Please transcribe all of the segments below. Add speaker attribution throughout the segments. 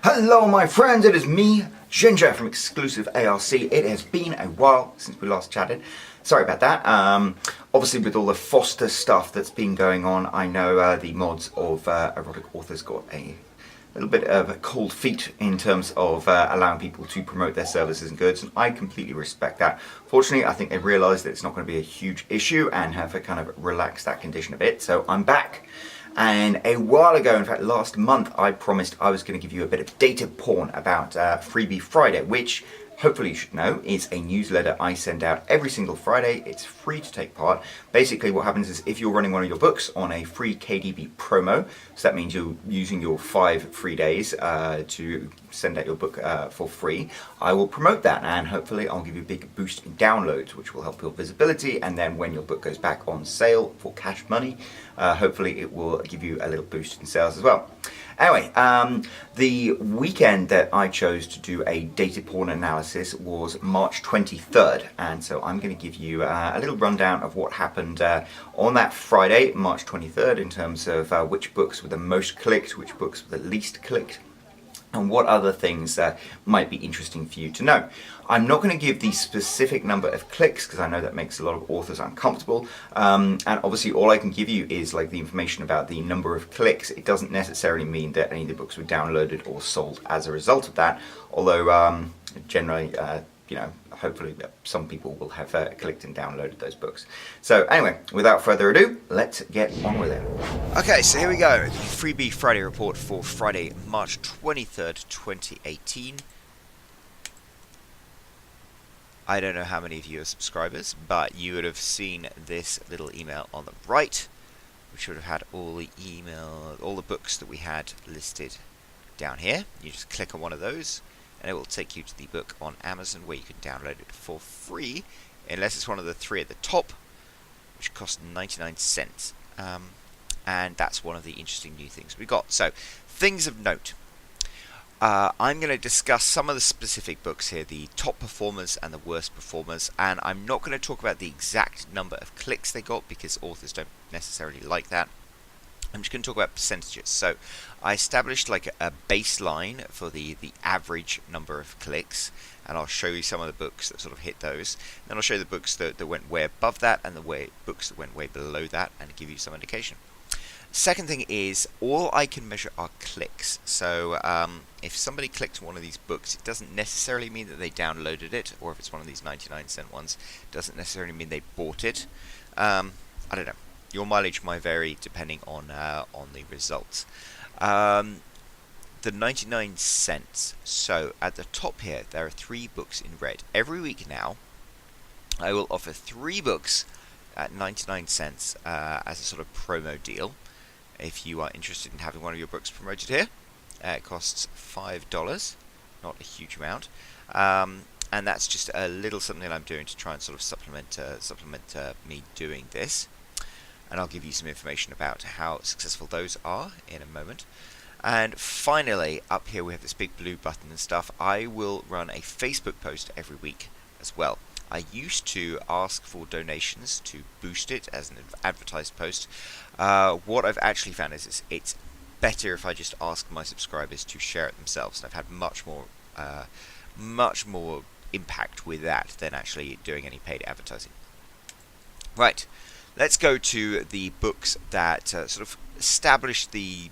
Speaker 1: Hello my friends, it is me, Ginger from Exclusive ARC. It has been a while since we last chatted. Sorry about that. Obviously with all the Foster stuff that's been going on, I know the mods of erotic authors got a little bit of a cold feet in terms of allowing people to promote their services and goods, and I completely respect that. Fortunately, I think they've realised that it's not going to be a huge issue and have kind of relaxed that condition a bit, so I'm back. And a while ago, in fact last month, I promised I was going to give you a bit of data porn about Freebie Friday, which hopefully you should know is a newsletter I send out every single Friday. It's free to take part. Basically what happens is if you're running one of your books on a free KDB promo, so that means you're using your 5 free days to send out your book for free, I will promote that and hopefully I'll give you a big boost in downloads, which will help your visibility, and then when your book goes back on sale for cash money, hopefully it will give you a little boost in sales as well. Anyway, the weekend that I chose to do a data porn analysis was March 23rd, and so I'm going to give you a little rundown of what happened on that Friday, March 23rd, in terms of which books were the most clicked, which books were the least clicked, and what other things might be interesting for you to know. I'm not going to give the specific number of clicks because I know that makes a lot of authors uncomfortable, and obviously all I can give you is like the information about the number of clicks. It doesn't necessarily mean that any of the books were downloaded or sold as a result of that, although generally hopefully some people will have clicked and downloaded those books. So anyway, without further ado, let's get on with it. Okay, so here we go, the Freebie Friday report for Friday, March 23rd, 2018. I don't know how many of you are subscribers, but you would have seen this little email on the right, which would have had all the books that we had listed down here. You just click on one of those, and it will take you to the book on Amazon where you can download it for free, unless it's one of the 3 at the top, which cost 99 cents. And that's one of the interesting new things we got. So, things of note. I'm going to discuss some of the specific books here, the top performers and the worst performers, and I'm not going to talk about the exact number of clicks they got because authors don't necessarily like that. I'm just going to talk about percentages. So I established like a baseline for the average number of clicks, and I'll show you some of the books that sort of hit those. Then I'll show you the books that went way above that and the books that went way below that, and give you some indication. Second thing is, all I can measure are clicks. So if somebody clicked one of these books, it doesn't necessarily mean that they downloaded it, or if it's one of these 99-cent ones, it doesn't necessarily mean they bought it. I don't know. Your mileage might vary depending on the results. The 99 cents. So at the top here, there are 3 books in red. Every week now, I will offer 3 books at 99 cents as a sort of promo deal. If you are interested in having one of your books promoted here, it costs $5, not a huge amount, and that's just a little something that I'm doing to try and sort of supplement me doing this. And I'll give you some information about how successful those are in a moment. And finally, up here we have this big blue button and stuff. I will run a Facebook post every week as well. I used to ask for donations to boost it as an advertised post. What I've actually found is it's better if I just ask my subscribers to share it themselves, and I've had much more impact with that than actually doing any paid advertising. Right, let's go to the books that sort of established the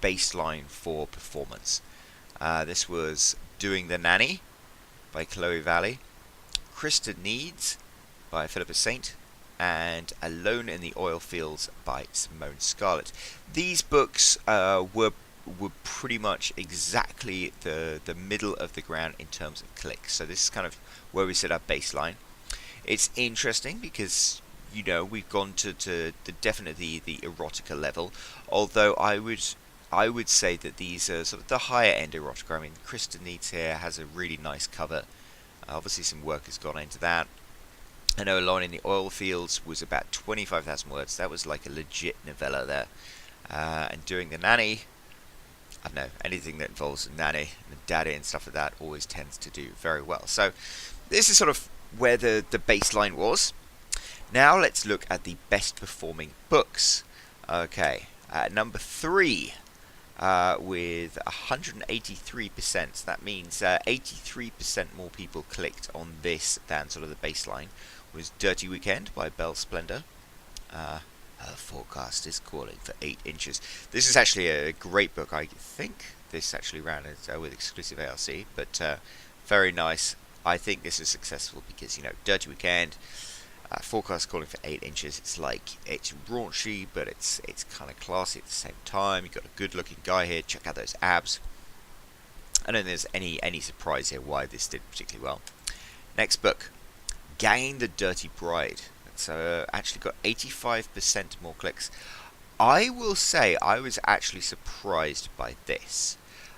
Speaker 1: baseline for performance. This was Doing the Nanny by Chloe Valley, Krista Needs by Philippa Saint, and Alone in the Oil Fields by Simone Scarlett. These books were pretty much exactly the middle of the ground in terms of clicks. So this is kind of where we set our baseline. It's interesting because we've gone to definitely the erotica level, although I would say that these are sort of the higher end erotica. I mean, Krista Needs here has a really nice cover. Obviously some work has gone into that. I know Alone in the Oil Fields was about 25,000 words. That was like a legit novella there. And Doing the Nanny, I don't know, anything that involves a nanny and daddy and stuff like that always tends to do very well. So this is sort of where the baseline was. Now let's look at the best performing books. Okay, number 3, with 183%. That means 83% more people clicked on this than sort of the baseline. Was Dirty Weekend by Belle Splendor. Her forecast is calling for 8 inches. This is actually a great book. I think this actually ran with exclusive ARC, but very nice. I think this is successful because, Dirty Weekend, forecast calling for 8 inches. It's raunchy, but it's kind of classy at the same time. You've got a good looking guy here. Check out those abs. I don't think there's any surprise here why this did particularly well. Next book, Gain the Dirty Bride. It's actually got 85% more clicks. I will say I was actually surprised by this,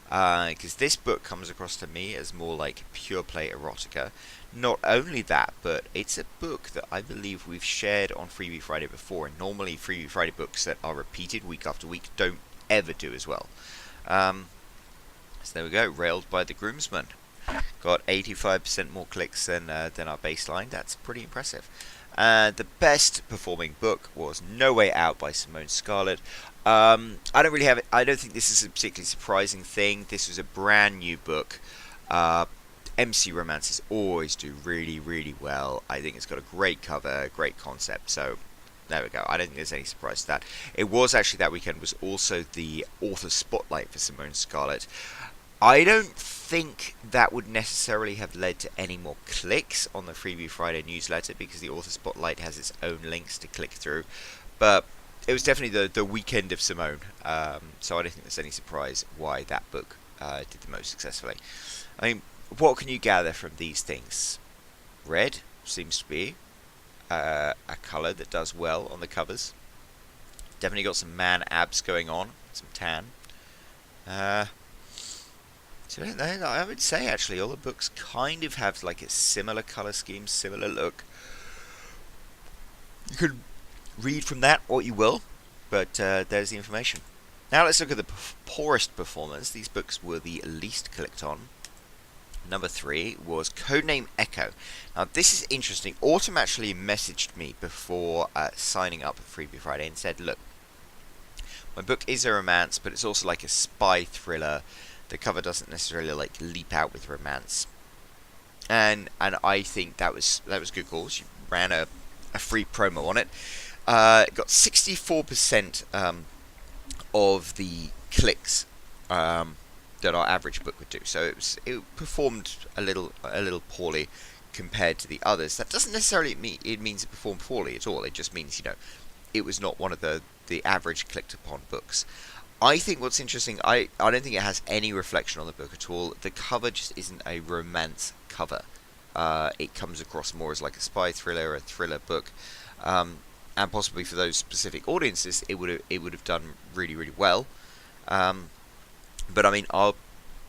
Speaker 1: because this book comes across to me as more like pure play erotica. Not only that, but it's a book that I believe we've shared on Freebie Friday before, and normally Freebie Friday books that are repeated week after week don't ever do as well. So there we go, Railed by the Groomsman. Got 85% more clicks than our baseline. That's pretty impressive. The best performing book was No Way Out by Simone Scarlett. I don't really have it. I don't think this is a particularly surprising thing. This was a brand new book. MC romances always do really, really well. I think it's got a great cover, great concept. So there we go. I don't think there's any surprise to that. It was actually that weekend was also the author spotlight for Simone Scarlett. I don't think that would necessarily have led to any more clicks on the Freebie Friday newsletter because the author spotlight has its own links to click through. But it was definitely the weekend of Simone. So I don't think there's any surprise why that book did the most successfully. I mean, what can you gather from these things? Red seems to be a colour that does well on the covers. Definitely got some man abs going on, some tan. So I would say actually all the books kind of have like a similar colour scheme, similar look. You could read from that what you will, but there's the information. Now let's look at the poorest performers. These books were the least clicked on. Number 3 was Codename Echo. Now this is interesting. Autumn actually messaged me before signing up for Freebie Friday and said, look, my book is a romance, but it's also like a spy thriller. The cover doesn't necessarily like leap out with romance, and I think that was good call. She ran a free promo on it. It got 64% of the clicks that our average book would do. So it performed a little poorly compared to the others. That doesn't necessarily mean it performed poorly at all. It just means it was not one of the average clicked upon books. I think what's interesting, I don't think it has any reflection on the book at all. The cover just isn't a romance cover. It comes across more as like a spy thriller or a thriller book. And possibly for those specific audiences, it would have done really, really well. But I mean, our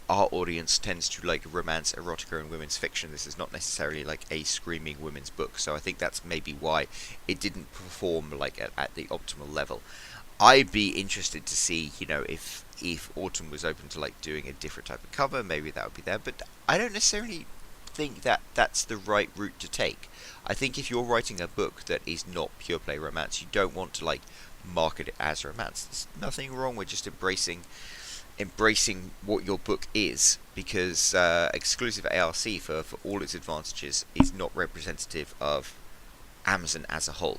Speaker 1: audience tends to like romance, erotica, and women's fiction. This is not necessarily like a screaming women's book, so I think that's maybe why it didn't perform like at the optimal level. I'd be interested to see, if Autumn was open to like doing a different type of cover, maybe that would be there. But I don't necessarily think that that's the right route to take. I think if you're writing a book that is not pure play romance, you don't want to like market it as romance. There's nothing wrong with just embracing what your book is, because exclusive ARC for all its advantages is not representative of Amazon as a whole.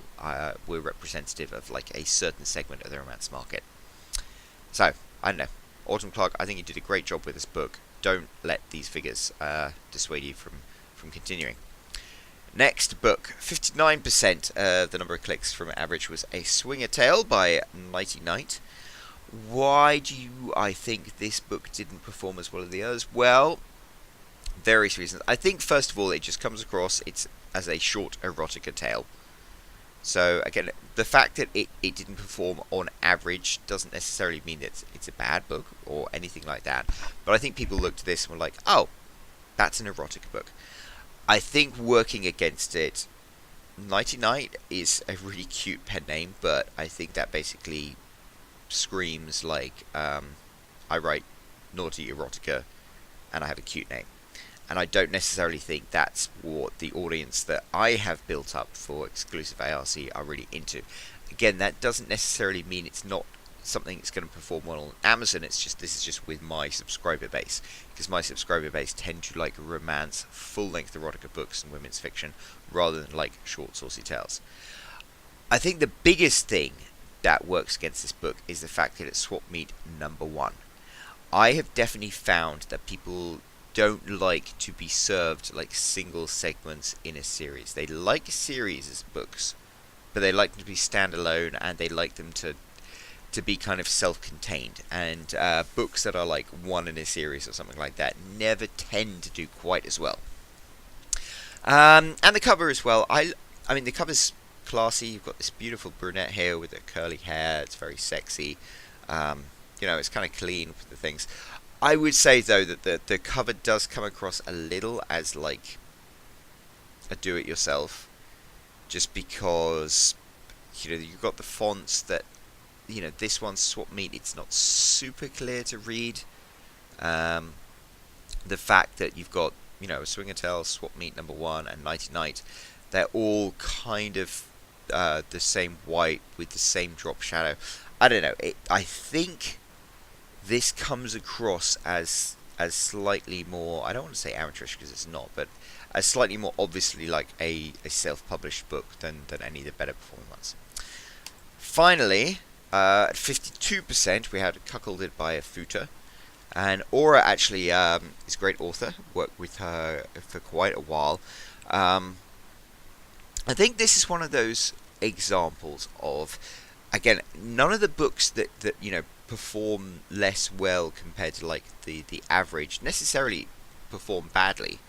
Speaker 1: We're representative of like a certain segment of the romance market. So I don't know, Autumn Clark, I think you did a great job with this book. Don't let these figures dissuade you from continuing. Next book, 59% the number of clicks from average was A Swinger Tale by Nighty Night. Why do I think this book didn't perform as well as the others? Well, various reasons. I think first of all it just comes across as a short erotica tale. So again, the fact that it didn't perform on average doesn't necessarily mean that it's a bad book or anything like that. But I think people looked at this and were like, oh, that's an erotica book. I think working against it, Nighty Night is a really cute pen name, but I think that basically screams like I write naughty erotica and I have a cute name. And I don't necessarily think that's what the audience that I have built up for exclusive ARC are really into. Again, that doesn't necessarily mean it's not something that's going to perform well on Amazon. This is just with my subscriber base, because my subscriber base tend to like romance, full-length erotica books and women's fiction rather than like short, saucy tales. I think the biggest thing that works against this book is the fact that it's swap meet number one. I have definitely found that people don't like to be served like single segments in a series. They like a series as books, but they like them to be standalone, and they like them to be kind of self-contained. And books that are like one in a series or something like that never tend to do quite as well. And the cover as well. I mean, the cover's classy. You've got this beautiful brunette here with her curly hair. It's very sexy. It's kind of clean with the things. I would say though that the cover does come across a little as like a do-it-yourself, just because you've got the fonts that this one's swap meet. It's not super clear to read. The fact that you've got a Swinger Tale, swap meet number one, and Nighty Night, they're all kind of the same white with the same drop shadow. I don't know. I think this comes across as slightly more, I don't want to say amateurish because it's not, but as slightly more obviously like a self-published book than any of the better performing ones. Finally, at 52%, we had Cuckolded by a Futa. And Aura actually is a great author. Worked with her for quite a while. I think this is one of those examples of, again, none of the books that perform less well compared to like the average necessarily perform badly.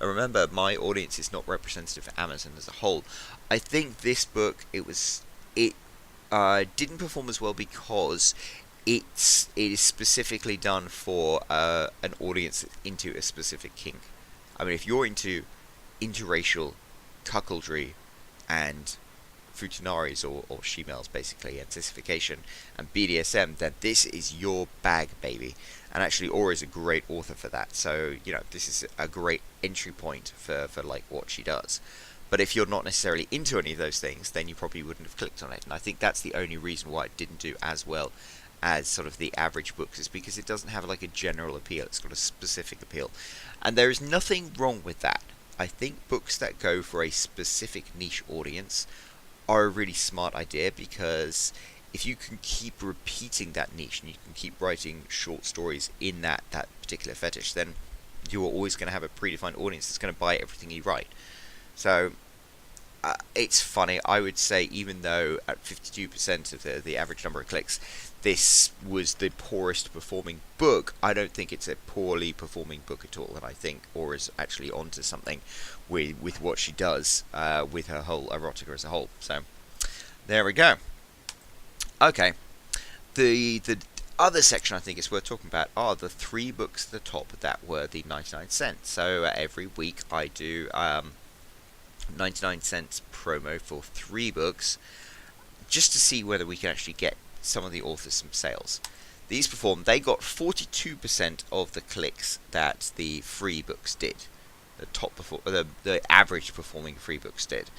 Speaker 1: Remember, my audience is not representative of Amazon as a whole. I think this book it didn't perform as well because it is specifically done for an audience that's into a specific kink. I mean, if you're into interracial cuckoldry and futanaris or she-males, basically, and sissification and BDSM, then this is your bag, baby. And actually, Aura is a great author for that. So, this is a great entry point for like what she does. But if you're not necessarily into any of those things, then you probably wouldn't have clicked on it. And I think that's the only reason why it didn't do as well as sort of the average books, is because it doesn't have like a general appeal. It's got a specific appeal. And there is nothing wrong with that. I think books that go for a specific niche audience are a really smart idea, because if you can keep repeating that niche and you can keep writing short stories in that particular fetish, then you are always going to have a predefined audience that's going to buy everything you write. So it's funny. I would say, even though at 52% of the average number of clicks, this was the poorest performing book, I don't think it's a poorly performing book at all. And I think Aura's actually onto something with what she does with her whole erotica as a whole. So there we go. Okay, the other section I think is worth talking about are the 3 books at the top that were the 99 cents. So every week I do 99 cents promo for 3 books, just to see whether we can actually get some of the authors some sales. These performed. They got 42% of the clicks that the free books did. The average performing free books did.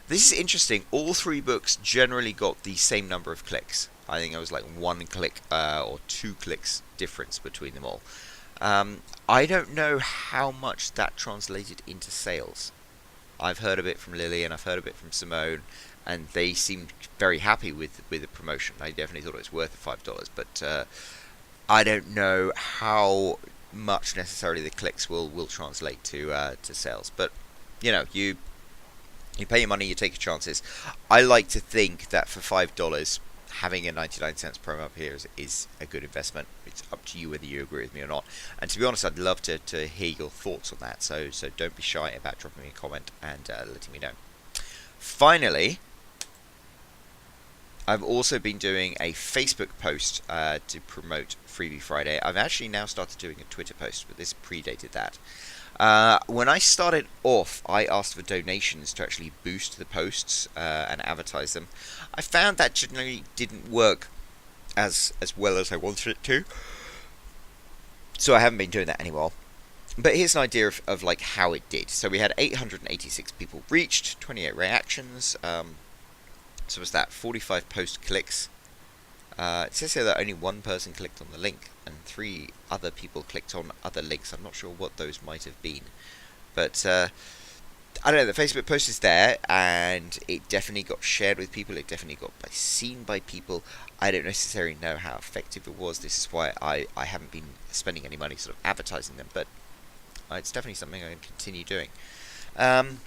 Speaker 1: This is interesting. All 3 books generally got the same number of clicks. I think it was like 1 click or 2 clicks difference between them all. I don't know how much that translated into sales. I've heard a bit from Lily and I've heard a bit from Simone, and they seemed very happy with the promotion. I definitely thought it was worth the $5, but I don't know how much necessarily the clicks will translate to sales. But you pay your money, you take your chances. I like to think that for $5, having a 99 cents promo up here is a good investment. It's up to you whether you agree with me or not. And to be honest, I'd love to hear your thoughts on that. So don't be shy about dropping me a comment and letting me know. Finally, I've also been doing a Facebook post to promote Freebie Friday. I've actually now started doing a Twitter post, but this predated that. When I started off, I asked for donations to actually boost the posts and advertise them. I found that generally didn't work as well as I wanted it to, so I haven't been doing that anymore. But here's an idea of like how it did. So we had 886 people reached, 28 reactions. So was that 45 post clicks, It says here that only one person clicked on the link and 3 other people clicked on other links. I'm not sure what those might have been, but I don't know. The Facebook post is there, and it definitely got shared with people. It definitely got seen by people. I don't necessarily know how effective it was. This is why I haven't been spending any money sort of advertising them, but it's definitely something I can continue doing. And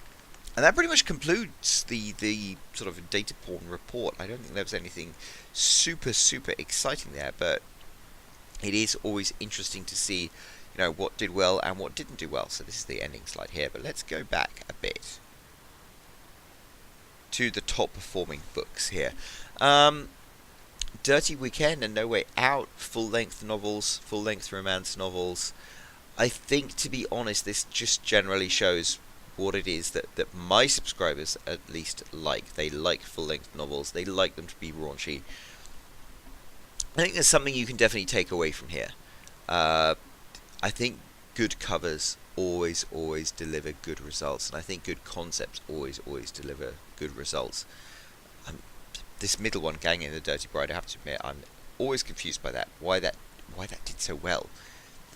Speaker 1: that pretty much concludes the sort of data porn report. I don't think there was anything super exciting there, but it is always interesting to see, what did well and what didn't do well. So this is the ending slide here, but let's go back a bit to the top performing books here. Dirty Weekend and No Way Out, full-length novels, full-length romance novels. I think, to be honest, this just generally shows what it is that my subscribers at least like. They like full-length novels. They like them to be raunchy. I think there's something you can definitely take away from here. I think good covers always deliver good results, and I think good concepts always deliver good results. This middle one, Gang in the Dirty Bride, I have to admit, I'm always confused by that. Why that did so well.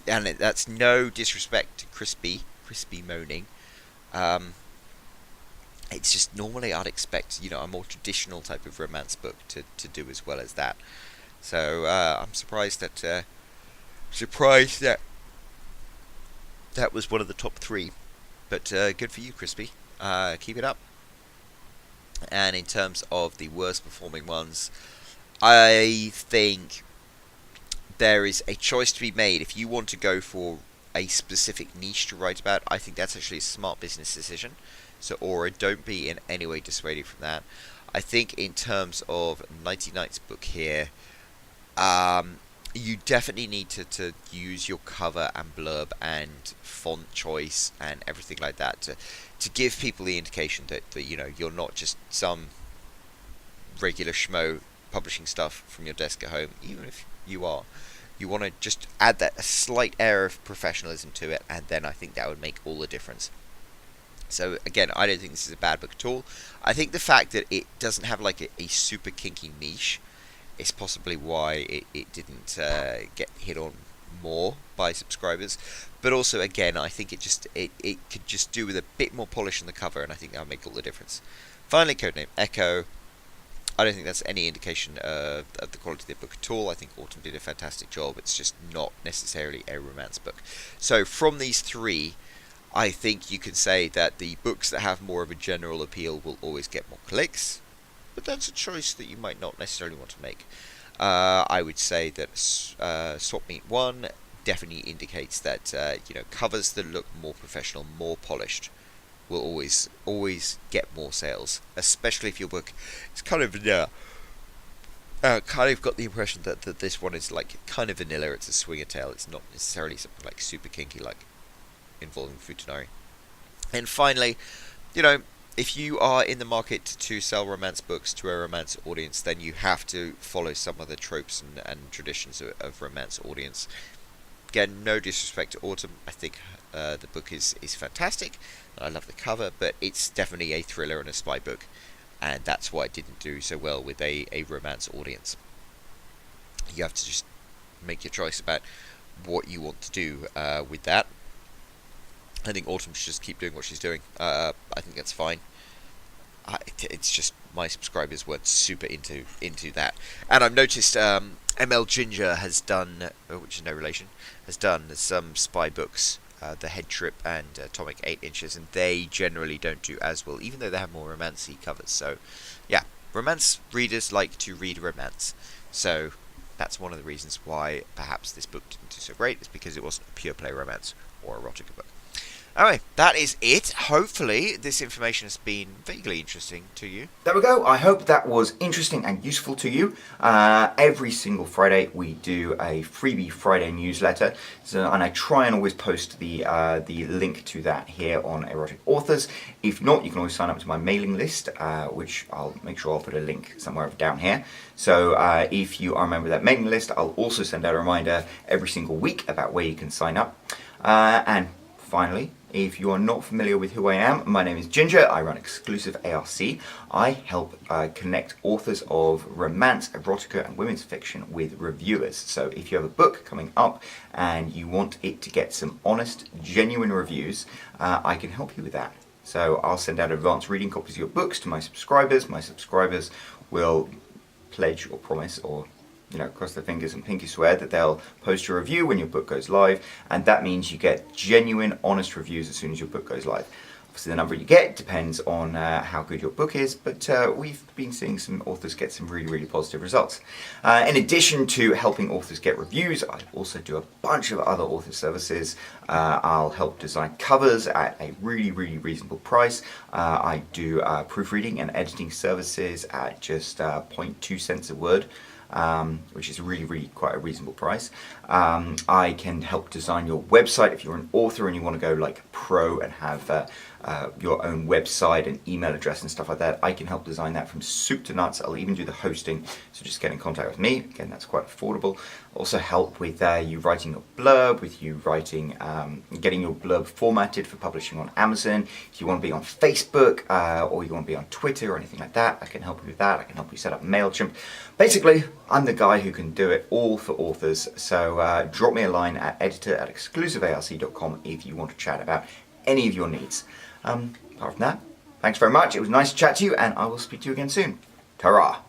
Speaker 1: And that's no disrespect to Crispy moaning. It's just normally I'd expect, a more traditional type of romance book to do as well as that. So I'm surprised that that was one of the top 3. But good for you, Crispy. Keep it up. And in terms of the worst performing ones, I think there is a choice to be made. If you want to go for a specific niche to write about, I think that's actually a smart business decision. So, Aura, don't be in any way dissuaded from that. I think in terms of Nighty Night's book here, you definitely need to use your cover and blurb and font choice and everything like that to give people the indication that you're not just some regular schmo publishing stuff from your desk at home. Even if you are, you want to just add a slight air of professionalism to it, and then I think that would make all the difference. So again, I don't think this is a bad book at all. I think the fact that it doesn't have like a super kinky niche is possibly why it didn't get hit on more by subscribers. But also, again, I think it could just do with a bit more polish on the cover, and I think that would make all the difference. Finally, Codename Echo. I don't think that's any indication of the quality of the book at all. I think Autumn did a fantastic job. It's just not necessarily a romance book. So from these 3, I think you can say that the books that have more of a general appeal will always get more clicks, but that's a choice that you might not necessarily want to make. I would say that Swap Meet 1 definitely indicates that covers that look more professional, more polished, will always get more sales, especially if your book is kind of vanilla. Kind of got the impression that this one is like kind of vanilla. It's a swinger tale. It's not necessarily something like super kinky, like involving Futanari. And finally, if you are in the market to sell romance books to a romance audience, then you have to follow some of the tropes and traditions of romance audience. Again, no disrespect to Autumn. I think the book is fantastic. I love the cover, but it's definitely a thriller and a spy book, and that's why it didn't do so well with a romance audience. You have to just make your choice about what you want to do with that. I think Autumn should just keep doing what she's doing. I think that's fine. It's just my subscribers weren't super into that. And I've noticed ML Ginger has done, which is no relation, has done some spy books, The Head Trip and Atomic 8 Inches, and they generally don't do as well, even though they have more romancy covers. So, yeah, romance readers like to read romance. So, that's one of the reasons why perhaps this book didn't do so great, is because it wasn't a pure play romance or erotica book. Anyway, that is it. Hopefully, this information has been vaguely interesting to you.
Speaker 2: There we go. I hope that was interesting and useful to you. Every single Friday, we do a Freebie Friday newsletter, and I try and always post the link to that here on Erotic Authors. If not, you can always sign up to my mailing list, which I'll make sure I'll put a link somewhere down here. So if you are a member of that mailing list, I'll also send out a reminder every single week about where you can sign up. And Finally, if you are not familiar with who I am, my name is Ginger. I run Exclusive ARC. I help connect authors of romance, erotica, and women's fiction with reviewers. So if you have a book coming up and you want it to get some honest, genuine reviews, I can help you with that. So I'll send out advanced reading copies of your books to my subscribers. My subscribers will pledge or promise or cross their fingers and pinky swear that they'll post a review when your book goes live, and that means you get genuine, honest reviews as soon as your book goes live. Obviously the number you get depends on how good your book is, but we've been seeing some authors get some really, really positive results. In addition to helping authors get reviews, I also do a bunch of other author services. I'll help design covers at a really, really reasonable price. I do proofreading and editing services at just 0.2 cents a word. Which is really, really quite a reasonable price. I can help design your website if you're an author and you want to go like pro and have your own website and email address and stuff like that. I can help design that from soup to nuts. I'll even do the hosting, so just get in contact with me. Again, that's quite affordable. Also help with you writing your blurb, with you writing, getting your blurb formatted for publishing on Amazon. If you want to be on Facebook or you want to be on Twitter or anything like that, I can help you with that. I can help you set up MailChimp. Basically, I'm the guy who can do it all for authors. So drop me a line at editor@exclusivearc.com if you want to chat about any of your needs. Apart from that, thanks very much. It was nice to chat to you, and I will speak to you again soon. Ta-ra!